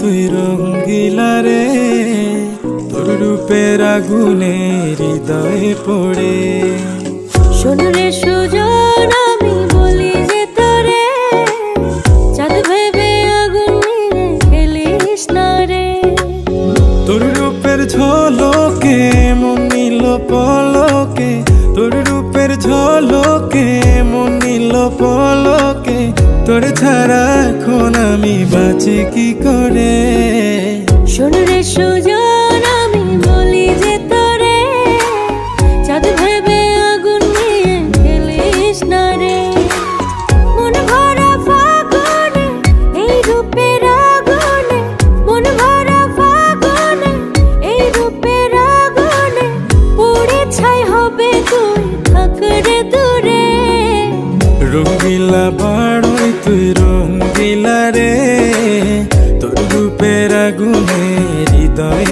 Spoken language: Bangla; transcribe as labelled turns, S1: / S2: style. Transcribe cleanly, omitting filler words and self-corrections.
S1: তুই রঙ্গিলা রে, তোর রূপের আগুনে হৃদয়ে পড়ে।
S2: শোন রে সুজন, আমি বলি যে তোরে, চাঁদ ভেবে আগুন নিয়ে খেলিস না রে।
S1: তোর রূপের ঝলকে মন নিল পলকে, তোর রূপের ঝলকে মন নিল পলকে, তোর ছাড়া এখন আমি বাঁচি কি করে।
S2: শোন রে সুজন, আমি বলি যে তোরে, চাঁদ ভেবে আগুন নিয়ে খেলিস না রে। মন ভরা ফাগুনে এই রূপের আগুনে, মন ভরা ফাগুনে এই রূপের আগুনে, পুড়ে ছাই হবে তুই থাক রে দূরে।
S1: রঙ্গিলা বাড়ই তুই রঙ্গিলা রে, তোর রূপের আগুনে হৃদয়